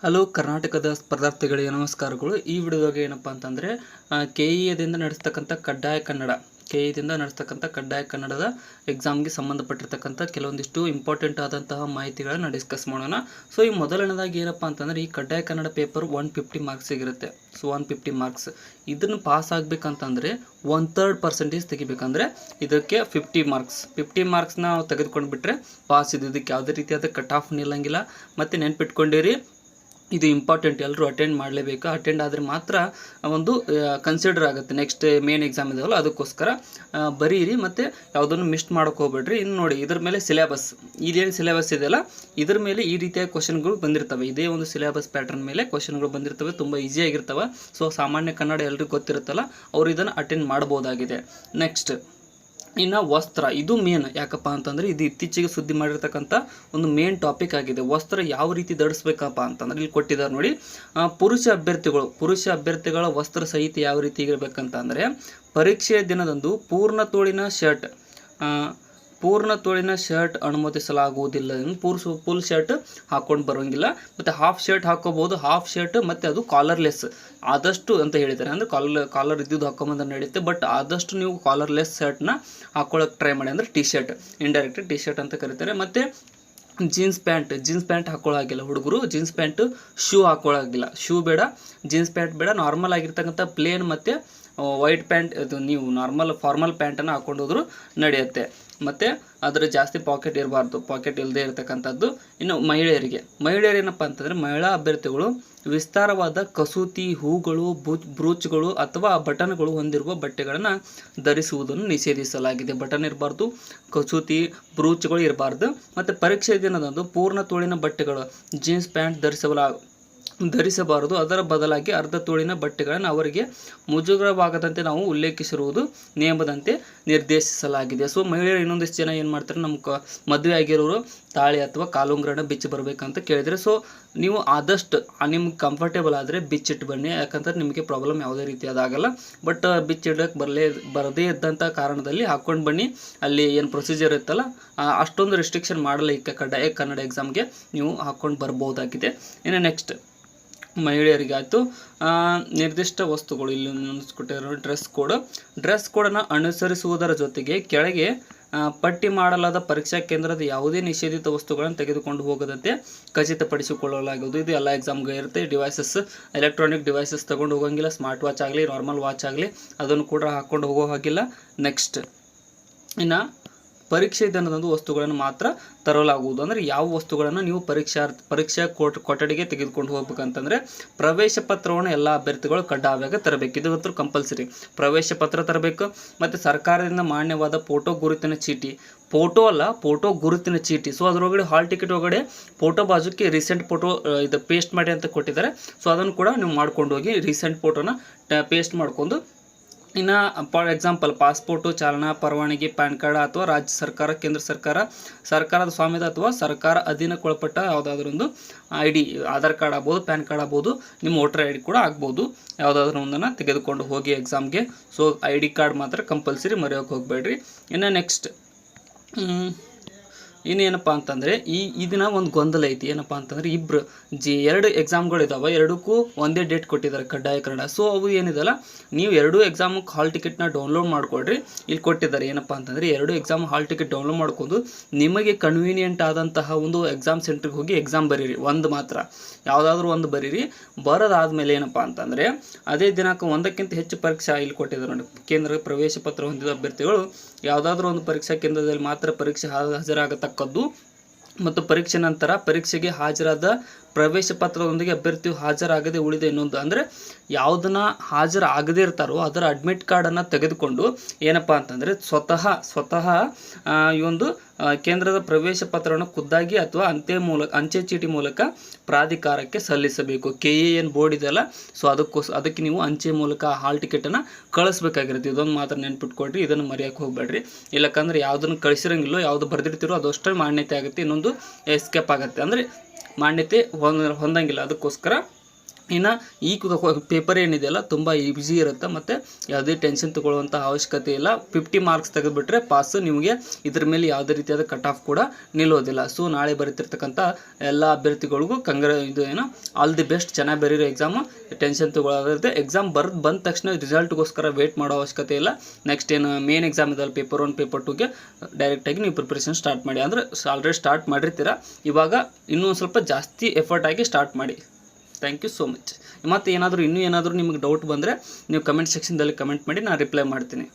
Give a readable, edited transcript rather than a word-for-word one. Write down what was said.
Hello ಕರ್ನಾಟಕದ ಸ್ಪರ್ಧಾರ್ಥಿಗಳಿಗೆ ನಮಸ್ಕಾರಗಳು. ಈ ವಿಡಿಯೋದಾಗ ಏನಪ್ಪ ಅಂತಂದರೆ KEದಿಂದ ನಡೆಸ್ತಕ್ಕಂಥ ಕಡ್ಡಾಯ ಕನ್ನಡದ ಎಕ್ಸಾಮ್ಗೆ ಸಂಬಂಧಪಟ್ಟಿರ್ತಕ್ಕಂಥ ಕೆಲವೊಂದಿಷ್ಟು ಇಂಪಾರ್ಟೆಂಟ್ ಆದಂತಹ ಮಾಹಿತಿಗಳನ್ನು ಡಿಸ್ಕಸ್ ಮಾಡೋಣ. ಸೊ ಈ ಮೊದಲನೇದಾಗಿ ಏನಪ್ಪ ಅಂತಂದರೆ ಈ ಕಡ್ಡಾಯ ಕನ್ನಡ ಪೇಪರ್ 150 ಮಾರ್ಕ್ಸಿಗಿರುತ್ತೆ. ಸೊ 150 ಮಾರ್ಕ್ಸ್ ಇದನ್ನು ಪಾಸ್ ಆಗಬೇಕಂತಂದರೆ 1/3% ತೆಗಿಬೇಕಂದ್ರೆ ಇದಕ್ಕೆ 50 ಮಾರ್ಕ್ಸ್ನ ನಾವು ತೆಗೆದುಕೊಂಡು ಬಿಟ್ಟರೆ ಪಾಸ್. ಇದಕ್ಕೆ ಯಾವುದೇ ರೀತಿಯಾದ ಕಟ್ ಆಫ್ ನಿಲ್ಲಂಗಿಲ್ಲ. ಮತ್ತು ನೆನ್ಪಿಟ್ಕೊಂಡಿರಿ, ಇದು ಇಂಪಾರ್ಟೆಂಟ್, ಎಲ್ಲರೂ ಅಟೆಂಡ್ ಮಾಡಲೇಬೇಕು. ಅಟೆಂಡ್ ಆದರೆ ಮಾತ್ರ ಒಂದು ಕನ್ಸಿಡರ್ ಆಗುತ್ತೆ. ನೆಕ್ಸ್ಟ್ ಮೇನ್ ಎಕ್ಸಾಮ್ ಇದಾವಲ್ಲ, ಅದಕ್ಕೋಸ್ಕರ ಬರೀರಿ ಮತ್ತು ಯಾವುದನ್ನು ಮಿಸ್ ಮಾಡೋಕೆ ಹೋಗ್ಬೇಡ್ರಿ. ಇನ್ನು ನೋಡಿ, ಇದ್ರ ಮೇಲೆ ಸಿಲೆಬಸ್, ಇದೇನು ಸಿಲೆಬಸ್ ಇದೆಯಲ್ಲ, ಇದ್ರ ಮೇಲೆ ಈ ರೀತಿಯ ಕ್ವಶನ್ಗಳು ಬಂದಿರ್ತವೆ. ಇದೇ ಒಂದು ಸಿಲೆಬಸ್ ಪ್ಯಾಟರ್ನ್ ಮೇಲೆ ಕ್ವಶನ್ಗಳು ಬಂದಿರ್ತವೆ, ತುಂಬ ಈಸಿಯಾಗಿರ್ತವೆ. ಸೊ ಸಾಮಾನ್ಯ ಕನ್ನಡ ಎಲ್ರಿಗೂ ಗೊತ್ತಿರುತ್ತಲ್ಲ, ಅವರು ಇದನ್ನು ಅಟೆಂಡ್ ಮಾಡ್ಬೋದಾಗಿದೆ. ನೆಕ್ಸ್ಟ್ ಇನ್ನು ವಸ್ತ್ರ, ಇದು ಮೇನ್. ಯಾಕಪ್ಪ ಅಂತಂದರೆ ಇದು ಇತ್ತೀಚೆಗೆ ಸುದ್ದಿ ಮಾಡಿರ್ತಕ್ಕಂಥ ಒಂದು ಮೇನ್ ಟಾಪಿಕ್ ಆಗಿದೆ. ವಸ್ತ್ರ ಯಾವ ರೀತಿ ಧರಿಸ್ಬೇಕಪ್ಪ ಅಂತಂದರೆ ಇಲ್ಲಿ ಕೊಟ್ಟಿದ್ದಾರೆ ನೋಡಿ. ಪುರುಷ ಅಭ್ಯರ್ಥಿಗಳ ವಸ್ತ್ರ ಸಹಿತ ಯಾವ ರೀತಿ ಇರಬೇಕಂತ ಅಂದರೆ, ಪರೀಕ್ಷೆಯ ದಿನದಂದು ಪೂರ್ಣ ತೋಳಿನ ಶರ್ಟ್ ಅನುಮತಿಸಲಾಗುವುದಿಲ್ಲ. ಫುಲ್ ಶರ್ಟ್ ಹಾಕೊಂಡು ಬರೋಂಗಿಲ್ಲ. ಮತ್ತು ಹಾಫ್ ಶರ್ಟ್ ಹಾಕೋಬಹುದು. ಹಾಫ್ ಶರ್ಟ್ ಮತ್ತು ಅದು ಕಾಲರ್ಲೆಸ್ ಆದಷ್ಟು ಅಂತ ಹೇಳಿದ್ದಾರೆ. ಅಂದರೆ ಕಾಲರ್ ಇದ್ದಿದ್ದು ಹಾಕೊಂಬಂದ್ರೆ ನಡೆಯುತ್ತೆ. ಬಟ್ ಆದಷ್ಟು ನೀವು ಕಾಲರ್ಲೆಸ್ ಶರ್ಟ್ನ ಹಾಕೊಳ್ಳೋಕೆ ಟ್ರೈ ಮಾಡಿ. ಅಂದರೆ T shirt, indirect T shirt ಅಂತ ಕರೀತಾರೆ. ಮತ್ತು ಜೀನ್ಸ್ ಪ್ಯಾಂಟ್ ಹಾಕೊಳ್ಳೋಂಗಿಲ್ಲ ಹುಡುಗರು. ಜೀನ್ಸ್ ಪ್ಯಾಂಟು, ಶೂ ಹಾಕೊಳ್ಳೋಂಗಿಲ್ಲ. ಶೂ ಬೇಡ, ಜೀನ್ಸ್ ಪ್ಯಾಂಟ್ ಬೇಡ. ನಾರ್ಮಲ್ ಆಗಿರ್ತಕ್ಕಂಥ ಪ್ಲೇನ್ ಮತ್ತು ವೈಟ್ ಪ್ಯಾಂಟ್, ಇದು ನೀವು ನಾರ್ಮಲ್ ಫಾರ್ಮಲ್ ಪ್ಯಾಂಟನ್ನು ಹಾಕೊಂಡೋದ್ರು ನಡೆಯುತ್ತೆ. ಮತ್ತು ಅದರ ಜಾಸ್ತಿ ಪಾಕೆಟ್ ಇರಬಾರ್ದು, ಪಾಕೆಟ್ ಇಲ್ಲದೆ ಇರತಕ್ಕಂಥದ್ದು. ಇನ್ನು ಮಹಿಳೆಯರು ಏನಪ್ಪ ಅಂತಂದರೆ, ಮಹಿಳಾ ಅಭ್ಯರ್ಥಿಗಳು ವಿಸ್ತಾರವಾದ ಕಸೂತಿ, ಹೂಗಳು, ಬ್ರೂಚ್ಗಳು ಅಥವಾ ಬಟನ್ಗಳು ಹೊಂದಿರುವ ಬಟ್ಟೆಗಳನ್ನು ಧರಿಸುವುದನ್ನು ನಿಷೇಧಿಸಲಾಗಿದೆ. ಬಟನ್ ಇರಬಾರ್ದು, ಕಸೂತಿ, ಬ್ರೂಚ್ಗಳು ಇರಬಾರ್ದು. ಮತ್ತು ಪರೀಕ್ಷೆ ದಿನದಂದು ಪೂರ್ಣ ತೋಳಿನ ಬಟ್ಟೆಗಳು, ಜೀನ್ಸ್ ಪ್ಯಾಂಟ್ ಧರಿಸಬಾರದು. ಅದರ ಬದಲಾಗಿ ಅರ್ಧ ತೋಳಿನ ಬಟ್ಟೆಗಳನ್ನು ಅವರಿಗೆ ಮುಜುಗರವಾಗದಂತೆ ನಾವು ಉಲ್ಲೇಖಿಸಿರುವುದು ನಿಯಮದಂತೆ ನಿರ್ದೇಶಿಸಲಾಗಿದೆ. ಸೊ ಮಹಿಳೆಯರು ಇನ್ನೊಂದಿಷ್ಟು ಜನ ಏನು ಮಾಡ್ತಾರೆ, ನಮ್ಮ ಮದುವೆ ಆಗಿರೋರು ತಾಳಿ ಅಥವಾ ಕಾಲುಂಗ್ರನ ಬಿಚ್ಚಿ ಬರಬೇಕಂತ ಕೇಳಿದರೆ, ಸೊ ನೀವು ಆದಷ್ಟು ನಿಮ್ಗೆ ಕಂಫರ್ಟೇಬಲ್ ಆದರೆ ಬಿಚ್ಚಿಟ್ಟು ಬನ್ನಿ. ಯಾಕಂದ್ರೆ ನಿಮಗೆ ಪ್ರಾಬ್ಲಮ್ ಯಾವುದೇ ರೀತಿಯಾದಾಗಲ್ಲ. ಬಟ್ ಬಿಚ್ಚಿಡೋಕ್ಕೆ ಬರದೇ ಇದ್ದಂಥ ಕಾರಣದಲ್ಲಿ ಹಾಕ್ಕೊಂಡು ಬನ್ನಿ. ಅಲ್ಲಿ ಏನು ಪ್ರೊಸೀಜರ್ ಇರುತ್ತಲ್ಲ, ಅಷ್ಟೊಂದು ರೆಸ್ಟ್ರಿಕ್ಷನ್ ಮಾಡಲ್ಲ. ಈಗ ಕಡ್ಡಾಯ ಕನ್ನಡ ಎಕ್ಸಾಮ್ಗೆ ನೀವು ಹಾಕ್ಕೊಂಡು ಬರ್ಬೋದಾಗಿದೆ. ಇನ್ನು ನೆಕ್ಸ್ಟ್ ಮಹಿಳೆಯರಿಗೆ ಆಯಿತು. ನಿರ್ದಿಷ್ಟ ವಸ್ತುಗಳು ಇಲ್ಲಿ ಕೊಟ್ಟಿರೋ ಡ್ರೆಸ್ ಕೋಡನ್ನು ಅನುಸರಿಸುವುದರ ಜೊತೆಗೆ ಕೆಳಗೆ ಪಟ್ಟಿ ಮಾಡಲಾದ ಪರೀಕ್ಷಾ ಕೇಂದ್ರದ ಯಾವುದೇ ನಿಷೇಧಿತ ವಸ್ತುಗಳನ್ನು ತೆಗೆದುಕೊಂಡು ಹೋಗದಂತೆ ಖಚಿತಪಡಿಸಿಕೊಳ್ಳಲಾಗುವುದು. ಇದು ಎಲ್ಲ ಎಕ್ಸಾಮ್ಗೆ ಇರುತ್ತೆ. ಎಲೆಕ್ಟ್ರಾನಿಕ್ ಡಿವೈಸಸ್ ತಗೊಂಡು ಹೋಗೋಂಗಿಲ್ಲ. ಸ್ಮಾರ್ಟ್ ವಾಚ್ ಆಗಲಿ, ನಾರ್ಮಲ್ ವಾಚ್ ಆಗಲಿ, ಅದನ್ನು ಕೂಡ ಹಾಕ್ಕೊಂಡು ಹೋಗೋ ಹಾಗಿಲ್ಲ. ನೆಕ್ಸ್ಟ್ ಇನ್ನು ಪರೀಕ್ಷೆ ದಿನದಂದು ವಸ್ತುಗಳನ್ನು ಮಾತ್ರ ತರಲಾಗುವುದು. ಅಂದರೆ ಯಾವ ವಸ್ತುಗಳನ್ನು ನೀವು ಪರೀಕ್ಷಾ ಕೊಠಡಿಗೆ ತೆಗೆದುಕೊಂಡು ಹೋಗ್ಬೇಕಂತಂದರೆ, ಪ್ರವೇಶ ಪತ್ರವನ್ನು ಎಲ್ಲ ಅಭ್ಯರ್ಥಿಗಳು ಕಡ್ಡಾಯವಾಗಿ ತರಬೇಕು. ಇದು ಕಂಪಲ್ಸರಿ. ಪ್ರವೇಶ ಪತ್ರ ತರಬೇಕು. ಮತ್ತು ಸರ್ಕಾರದಿಂದ ಮಾನ್ಯವಾದ ಫೋಟೋ ಗುರುತಿನ ಚೀಟಿ. ಸೊ ಅದರೊಳಗಡೆ ಹಾಲ್ ಟಿಕೆಟ್ ಒಳಗಡೆ ಫೋಟೋ ಬಾಜುಕ್ಕೆ ರೀಸೆಂಟ್ ಫೋಟೋ ಇದು ಪೇಸ್ಟ್ ಮಾಡಿ ಅಂತ ಕೊಟ್ಟಿದ್ದಾರೆ. ಸೊ ಅದನ್ನು ಕೂಡ ನೀವು ಮಾಡ್ಕೊಂಡು ಹೋಗಿ ರೀಸೆಂಟ್ ಫೋಟೋನ ಪೇಸ್ಟ್ ಮಾಡ್ಕೊಂಡು. ಇನ್ನು ಫಾರ್ ಎಕ್ಸಾಂಪಲ್ ಪಾಸ್ಪೋರ್ಟು, ಚಾಲನಾ ಪರವಾನಗಿ, ಪ್ಯಾನ್ ಕಾರ್ಡ್ ಅಥವಾ ರಾಜ್ಯ ಸರ್ಕಾರ, ಕೇಂದ್ರ ಸರ್ಕಾರದ ಸ್ವಾಮ್ಯದ ಅಥವಾ ಸರ್ಕಾರ ಅಧೀನಕ್ಕೊಳಪಟ್ಟ ಯಾವುದಾದ್ರೂ ಒಂದು ID, ಆಧಾರ್ ಕಾರ್ಡ್ ಆಗ್ಬೋದು, ಪ್ಯಾನ್ ಕಾರ್ಡ್ ಆಗ್ಬೋದು, ನಿಮ್ಮ ವೋಟರ್ ID ಕೂಡ ಆಗ್ಬೋದು. ಯಾವುದಾದ್ರೂ ಒಂದನ್ನು ತೆಗೆದುಕೊಂಡು ಹೋಗಿ ಎಕ್ಸಾಮ್ಗೆ. ಸೊ ID ಕಾರ್ಡ್ ಮಾತ್ರ ಕಂಪಲ್ಸರಿ, ಮರೆಯೋಕೆ ಹೋಗಬೇಡ್ರಿ. ಇನ್ನು ನೆಕ್ಸ್ಟ್ ಇನ್ನೇನಪ್ಪ ಅಂತಂದರೆ ಈ ದಿನ ಒಂದು ಗೊಂದಲ ಐತಿ. ಏನಪ್ಪ ಅಂತಂದರೆ ಎರಡು ಎಕ್ಸಾಮ್ಗಳಿದ್ದಾವೆ, ಎರಡಕ್ಕೂ ಒಂದೇ ಡೇಟ್ ಕೊಟ್ಟಿದ್ದಾರೆ ಕಡ್ಡಾಯ ಕನ್ನಡ. ಸೊ ಅವು ಏನಿದೆಲ್ಲ, ನೀವು ಎರಡೂ ಎಕ್ಸಾಮ್ ಹಾಲ್ ಟಿಕೆಟ್ನ ಡೌನ್ಲೋಡ್ ಮಾಡ್ಕೊಳ್ರಿ. ಇಲ್ಲಿ ಕೊಟ್ಟಿದ್ದಾರೆ ಏನಪ್ಪ ಅಂತಂದರೆ, ಎರಡು ಎಕ್ಸಾಮ್ ಹಾಲ್ ಟಿಕೆಟ್ ಡೌನ್ಲೋಡ್ ಮಾಡ್ಕೊಂಡು ನಿಮಗೆ ಕನ್ವೀನಿಯೆಂಟ್ ಆದಂತಹ ಒಂದು ಎಕ್ಸಾಮ್ ಸೆಂಟ್ರಿಗೆ ಹೋಗಿ ಎಕ್ಸಾಮ್ ಬರೀರಿ. ಯಾವುದಾದ್ರೂ ಒಂದು ಬರೀರಿ. ಬರೋದಾದ್ಮೇಲೆ ಏನಪ್ಪ ಅಂತಂದರೆ, ಅದೇ ದಿನಾಂಕ ಒಂದಕ್ಕಿಂತ ಹೆಚ್ಚು ಪರೀಕ್ಷಾ, ಇಲ್ಲಿ ಕೊಟ್ಟಿದ್ದಾರೆ ನೋಡಿ, ಕೇಂದ್ರ ಪ್ರವೇಶ ಪತ್ರ ಹೊಂದಿದ ಅಭ್ಯರ್ಥಿಗಳು ಯಾವುದಾದ್ರೂ ಒಂದು ಪರೀಕ್ಷಾ ಕೇಂದ್ರದಲ್ಲಿ ಮಾತ್ರ ಪರೀಕ್ಷೆ ಹಾಜರಾಗತಕ್ಕದ್ದು. ಮತ್ತು ಪರೀಕ್ಷೆ ನಂತರ ಪರೀಕ್ಷೆಗೆ ಹಾಜರಾದ ಪ್ರವೇಶ ಪತ್ರದೊಂದಿಗೆ ಅಭ್ಯರ್ಥಿಯು ಹಾಜರಾಗದೆ ಉಳಿದ ಇನ್ನೊಂದು, ಅಂದರೆ ಯಾವುದನ್ನ ಹಾಜರಾಗದೇ ಇರ್ತಾರೋ ಅದರ ಅಡ್ಮಿಟ್ ಕಾರ್ಡನ್ನು ತೆಗೆದುಕೊಂಡು ಏನಪ್ಪ ಅಂತಂದರೆ ಸ್ವತಃ ಈ ಒಂದು ಕೇಂದ್ರದ ಪ್ರವೇಶ ಪತ್ರವನ್ನು ಖುದ್ದಾಗಿ ಅಥವಾ ಅಂಚೆ ಚೀಟಿ ಮೂಲಕ ಪ್ರಾಧಿಕಾರಕ್ಕೆ ಸಲ್ಲಿಸಬೇಕು. KAN ಬೋರ್ಡ್ ಇದೆಯಲ್ಲ, ಸೊ ಅದಕ್ಕೆ ನೀವು ಅಂಚೆ ಮೂಲಕ ಹಾಲ್ ಟಿಕೆಟನ್ನು ಕಳಿಸ್ಬೇಕಾಗಿರುತ್ತೆ. ಇದೊಂದು ಮಾತ್ರ ನೆನ್ಪಿಟ್ಕೊಡ್ರಿ, ಇದನ್ನು ಮರೆಯೋಕೆ ಹೋಗಬೇಡ್ರಿ. ಇಲ್ಲಕ್ಕಂದ್ರೆ ಯಾವುದನ್ನು ಕಳಿಸಿರಂಗಿಲ್ಲೋ, ಯಾವುದು ಬರೆದಿರ್ತಿರೋ ಅದಷ್ಟೇ ಮಾನ್ಯತೆ ಆಗುತ್ತೆ, ಇನ್ನೊಂದು ಎಸ್ಕೇಪ್ ಆಗುತ್ತೆ. ಅಂದರೆ ಮಾನ್ಯತೆ ಹೊಂದಂಗಿಲ್ಲ. ಅದಕ್ಕೋಸ್ಕರ ಇನ್ನು ಈ ಪೇಪರ್ ಏನಿದೆಯಲ್ಲ ತುಂಬ ಈಸಿ ಇರುತ್ತೆ ಮತ್ತು ಯಾವುದೇ ಟೆನ್ಷನ್ ತೊಗೊಳ್ಳುವಂಥ ಅವಶ್ಯಕತೆ ಇಲ್ಲ. 50 ಮಾರ್ಕ್ಸ್ ತೆಗೆದುಬಿಟ್ರೆ ಪಾಸು, ನಿಮಗೆ ಇದ್ರ ಮೇಲೆ ಯಾವುದೇ ರೀತಿಯಾದ ಕಟ್ ಆಫ್ ಕೂಡ ನಿಲ್ಲೋದಿಲ್ಲ. ಸೊ ನಾಳೆ ಬರೀತಿರ್ತಕ್ಕಂಥ ಎಲ್ಲ ಅಭ್ಯರ್ಥಿಗಳಿಗೂ ಆಲ್ ದಿ ಬೆಸ್ಟ್. ಚೆನ್ನಾಗಿ ಬರೀರೋ ಎಕ್ಸಾಮು, ಟೆನ್ಷನ್ ತೊಗೊಳ್ಳೋದಿರುತ್ತೆ. ಎಕ್ಸಾಮ್ ಬಂದ ತಕ್ಷಣ ರಿಸಲ್ಟ್ಗೋಸ್ಕರ ವೇಟ್ ಮಾಡೋ ಅವಶ್ಯಕತೆ ಇಲ್ಲ. ನೆಕ್ಸ್ಟ್ ಏನು ಮೇನ್ ಎಕ್ಸಾಮ್ ಇದಲ್ಲ ಪೇಪರ್ 1 ಪೇಪರ್ 2ಗೆ ಡೈರೆಕ್ಟಾಗಿ ನೀವು ಪ್ರಿಪ್ರೇಷನ್ ಸ್ಟಾರ್ಟ್ ಮಾಡಿ. ಅಂದರೆ ಆಲ್ರೆಡಿ ಸ್ಟಾರ್ಟ್ ಮಾಡಿರ್ತೀರ, ಇವಾಗ ಇನ್ನೂ ಸ್ವಲ್ಪ ಜಾಸ್ತಿ ಎಫರ್ಟ್ ಆಗಿ ಸ್ಟಾರ್ಟ್ ಮಾಡಿ. Thank you so much. ಮತ್ತು ಇನ್ನೂ ಏನಾದರೂ ನಿಮಗೆ ಡೌಟ್ ಬಂದರೆ ನೀವು ಕಮೆಂಟ್ ಸೆಕ್ಷನ್ದಲ್ಲಿ ಕಮೆಂಟ್ ಮಾಡಿ, ನಾನು ರಿಪ್ಲೈ ಮಾಡ್ತೀನಿ.